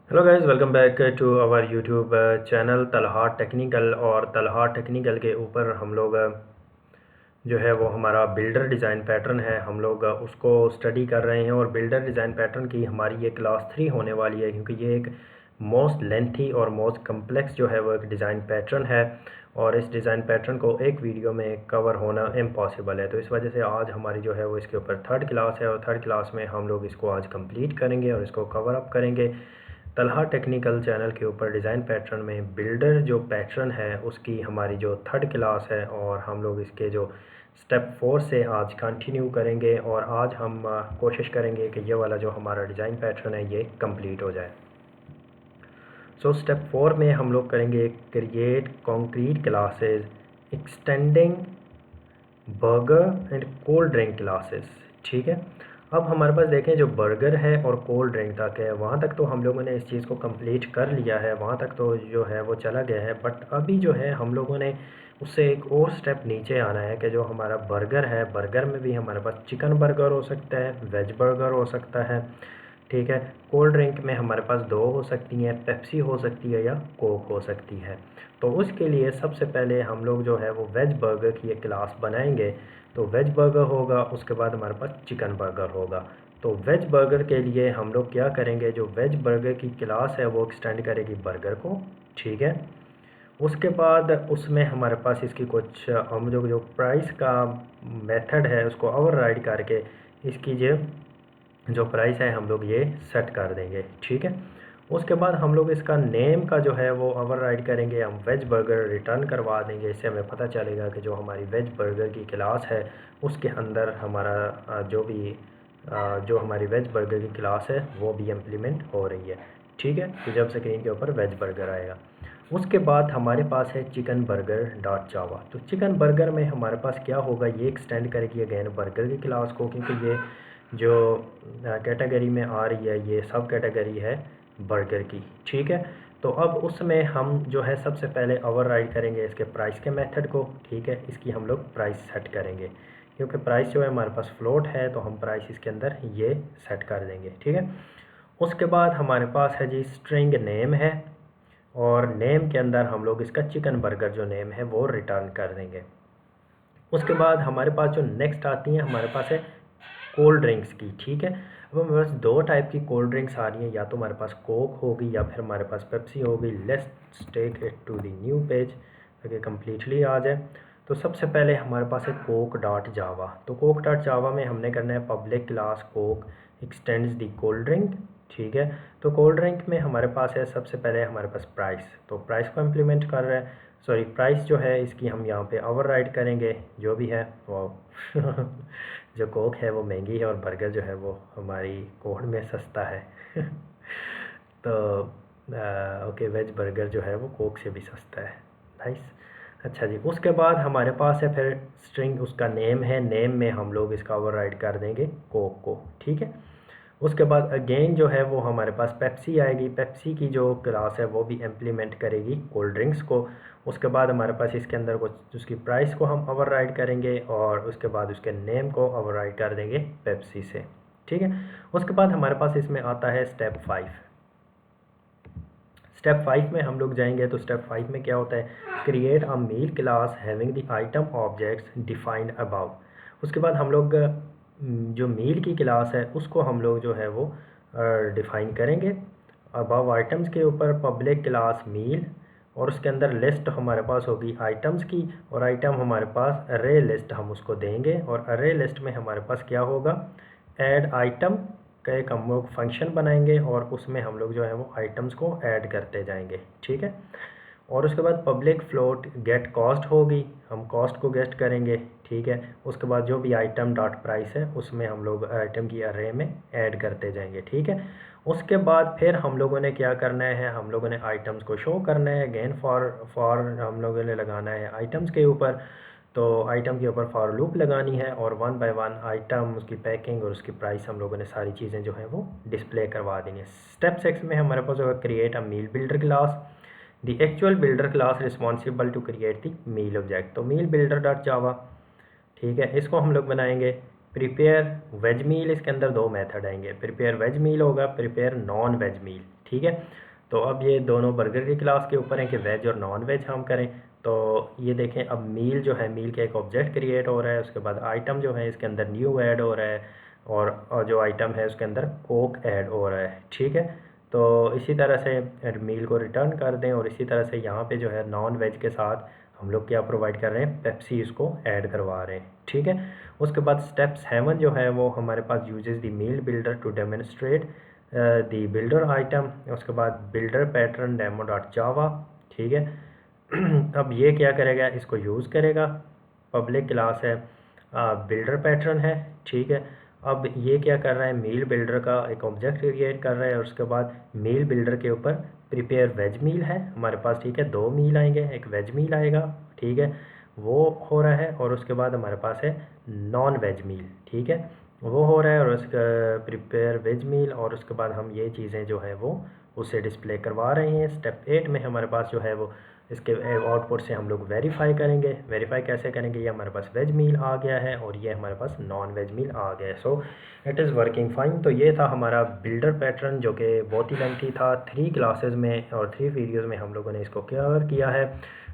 Hello guys, welcome back to our YouTube channel Talha technical. और Talha technical के ऊपर हम लोग जो है वो हमारा बिल्डर डिज़ाइन पैटर्न है, हम लोग उसको स्टडी कर रहे हैं। और बिल्डर डिज़ाइन पैटर्न की हमारी ये क्लास 3 होने वाली है, क्योंकि ये एक मोस्ट लेंथी और मोस्ट कम्प्लेक्स जो है वो एक डिज़ाइन पैटर्न है। और इस डिज़ाइन पैटर्न को एक वीडियो में कवर होना इम्पॉसिबल है, तो इस वजह से आज हमारी जो है वो इसके ऊपर थर्ड क्लास है। और थर्ड क्लास में हम लोग इसको आज कंप्लीट करेंगे और इसको कवर अप करेंगे। तलहा टेक्निकल चैनल के ऊपर डिज़ाइन पैटर्न में बिल्डर जो पैटर्न है उसकी हमारी जो थर्ड क्लास है, और हम लोग इसके जो स्टेप 4 से आज कंटिन्यू करेंगे। और आज हम कोशिश करेंगे कि ये वाला जो हमारा डिज़ाइन पैटर्न है ये कंप्लीट हो जाए। सो स्टेप 4 में हम लोग करेंगे create concrete classes extending burger and cold drink classes. ठीक है, अब हमारे पास देखें जो बर्गर है और कोल्ड ड्रिंक तक है, वहाँ तक तो हम लोगों ने इस चीज़ को कंप्लीट कर लिया है, वहाँ तक तो जो है वो चला गया है। बट अभी जो है हम लोगों ने उससे एक और स्टेप नीचे आना है कि जो हमारा बर्गर है, बर्गर में भी हमारे पास चिकन बर्गर हो सकता है, वेज बर्गर हो सकता है। ठीक है, कोल्ड ड्रिंक में हमारे पास दो हो सकती हैं, पेप्सी हो सकती है या कोक हो सकती है। तो उसके लिए सबसे पहले हम लोग जो है वो वेज बर्गर की एक क्लास बनाएंगे। तो वेज बर्गर होगा, उसके बाद हमारे पास चिकन बर्गर होगा। तो वेज बर्गर के लिए हम लोग क्या करेंगे, जो वेज बर्गर की क्लास है वो एक्सटेंड करेगी बर्गर को। ठीक है, उसके बाद उसमें हमारे पास इसकी कुछ हम जो प्राइस का मेथड है उसको ओवरराइड करके इसकी जो प्राइस है हम लोग ये सेट कर देंगे। ठीक है, उसके बाद हम लोग इसका नेम का जो है वो ओवरराइड करेंगे, हम वेज बर्गर रिटर्न करवा देंगे। इससे हमें पता चलेगा कि जो हमारी वेज बर्गर की क्लास है उसके अंदर हमारा जो हमारी वेज बर्गर की क्लास है वो भी इम्प्लीमेंट हो रही है। ठीक है, तो जब स्क्रीन के ऊपर वेज बर्गर आएगा, उसके बाद हमारे पास है चिकन बर्गर डॉट जावा। तो चिकन बर्गर में हमारे पास क्या होगा, ये एक्सटेंड करेगी अगेन बर्गर की क्लास को, क्योंकि ये जो कैटेगरी में आ रही है ये सब कैटेगरी है बर्गर की। ठीक है, तो अब उसमें हम जो है सबसे पहले ओवरराइड करेंगे इसके प्राइस के मेथड को। ठीक है, इसकी हम लोग प्राइस सेट करेंगे, क्योंकि प्राइस जो है हमारे पास फ्लोट है, तो हम प्राइस इसके अंदर ये सेट कर देंगे। ठीक है, उसके बाद हमारे पास है जी स्ट्रिंग नेम है, और नेम के अंदर हम लोग इसका चिकन बर्गर जो नेम है वो रिटर्न कर देंगे। उसके बाद हमारे पास जो नेक्स्ट आती हैं हमारे पास है कोल्ड ड्रिंक्स की। ठीक है, अब हमारे पास दो टाइप की कोल्ड ड्रिंक्स आ रही हैं, या तो हमारे पास कोक होगी या फिर हमारे पास पेप्सी होगी। Let's take it to the new page ताकि कम्प्लीटली आ जाए। तो सबसे पहले हमारे पास है कोक डॉट जावा। तो कोक डॉट जावा में हमने करना है public class Coke x tends the cold drink. ठीक है, तो कोल्ड ड्रिंक में हमारे पास है सबसे पहले हमारे पास प्राइस, तो प्राइस को इम्प्लीमेंट कर रहे हैं। सॉरी, प्राइस जो है इसकी हम यहाँ पे ओवरराइड करेंगे, जो भी है वो जो कोक है वो महंगी है और बर्गर जो है वो हमारी कोड में सस्ता है तो ओके, वेज बर्गर जो है वो कोक से भी सस्ता है। नाइस, अच्छा जी। उसके बाद हमारे पास है फिर स्ट्रिंग, उसका नेम है, नेम में हम लोग इसका ओवरराइड कर देंगे कोक को। ठीक है, उसके बाद अगेन जो है वो हमारे पास पेप्सी आएगी, पेप्सी की जो क्लास है वो भी इम्प्लीमेंट करेगी कोल्ड ड्रिंक्स को। उसके बाद हमारे पास इसके अंदर कुछ उसकी प्राइस को हम ओवरराइड करेंगे, और उसके बाद उसके नेम को ओवरराइड कर देंगे पेप्सी से। ठीक है, उसके बाद हमारे पास इसमें आता है स्टेप 5। स्टेप 5 में हम लोग जाएंगे, तो स्टेप 5 में क्या होता है, create a meal class having the item objects defined above. उसके बाद हम लोग जो मील की क्लास है उसको हम लोग जो है वो डिफ़ाइन करेंगे अबव आइटम्स के ऊपर पब्लिक क्लास मील, और उसके अंदर लिस्ट हमारे पास होगी आइटम्स की, और आइटम हमारे पास अरे लिस्ट हम उसको देंगे। और अरे लिस्ट में हमारे पास क्या होगा, ऐड आइटम का एक हम लोग फंक्शन बनाएंगे, और उसमें हम लोग जो है वो आइटम्स को ऐड करते जाएंगे। ठीक है, और उसके बाद पब्लिक फ्लोट गेट कॉस्ट होगी, हम कॉस्ट को गेस्ट करेंगे। ठीक है, उसके बाद जो भी आइटम डॉट प्राइस है उसमें हम लोग आइटम की अरे में ऐड करते जाएंगे। ठीक है, उसके बाद फिर हम लोगों ने क्या करना है, हम लोगों ने आइटम्स को शो करना है। अगेन फॉर हम लोगों ने लगाना है आइटम्स के ऊपर, तो आइटम के ऊपर फॉर लूप लगानी है, और वन बाय वन आइटम, उसकी पैकिंग और उसकी प्राइस हम लोगों ने सारी चीज़ें जो हैं वो डिस्प्ले करवा देनी है। स्टेप 6 में हमारे पास होगा create a meal builder class, the actual builder class responsible to create the meal object. तो मील बिल्डर डॉट जावा, ठीक है, इसको हम लोग बनाएंगे। प्रिपेयर वेज मील, इसके अंदर दो मेथड आएंगे, प्रिपेयर वेज मील होगा, प्रिपेयर नॉन वेज मील। ठीक है। तो अब ये दोनों बर्गर की क्लास के ऊपर हैं कि वेज और नॉन वेज हम करें। तो ये देखें, अब मील जो है, मील का एक ऑब्जेक्ट क्रिएट हो रहा है, उसके बाद आइटम जो है इसके अंदर न्यू ऐड हो रहा है, और जो आइटम है उसके अंदर कोक ऐड हो रहा है, ठीक है। तो इसी तरह से मील को रिटर्न कर दें, और इसी तरह से यहाँ पे जो है नॉन वेज के साथ हम लोग क्या प्रोवाइड कर रहे हैं, पेप्सी इसको ऐड करवा रहे हैं, ठीक है। उसके बाद स्टेप 7 जो है वो हमारे पास uses the meal builder to demonstrate the builder item. उसके बाद builder pattern demo dot Java, ठीक है। अब ये क्या करेगा, इसको यूज़ करेगा, पब्लिक क्लास है, बिल्डर पैटर्न है, ठीक है। अब ये क्या कर रहा है, मील बिल्डर का एक ऑब्जेक्ट क्रिएट कर रहा है, और उसके बाद मील बिल्डर के ऊपर प्रिपेयर वेज मील है हमारे पास, ठीक है। 2 मील आएंगे, एक वेज मील आएगा, ठीक है, वो हो रहा है। और उसके बाद हमारे पास है नॉन वेज मील, ठीक है, वो हो रहा है, और उसका प्रिपेयर वेज मील, और उसके बाद हम ये चीज़ें जो है वो उसे डिस्प्ले करवा रहे हैं। स्टेप 8 में हमारे पास जो है वो इसके आउटपुट से हम लोग वेरीफाई करेंगे। वेरीफाई कैसे करेंगे, ये हमारे पास वेज मील आ गया है और ये हमारे पास नॉन वेज मील आ गया है। So it is working fine. तो ये था हमारा बिल्डर पैटर्न, जो कि बहुत ही लेंथी था। 3 क्लासेस में और 3 वीडियोस में हम लोगों ने इसको कवर किया है।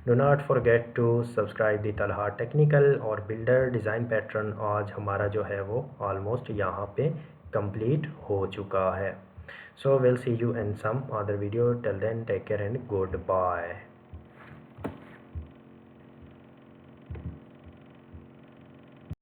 Do not forget to subscribe the Talha technical. और बिल्डर डिज़ाइन पैटर्न आज हमारा जो है वो ऑलमोस्ट यहाँ पे कंप्लीट हो चुका है। So we'll see you in some other video. Till then, take care and goodbye.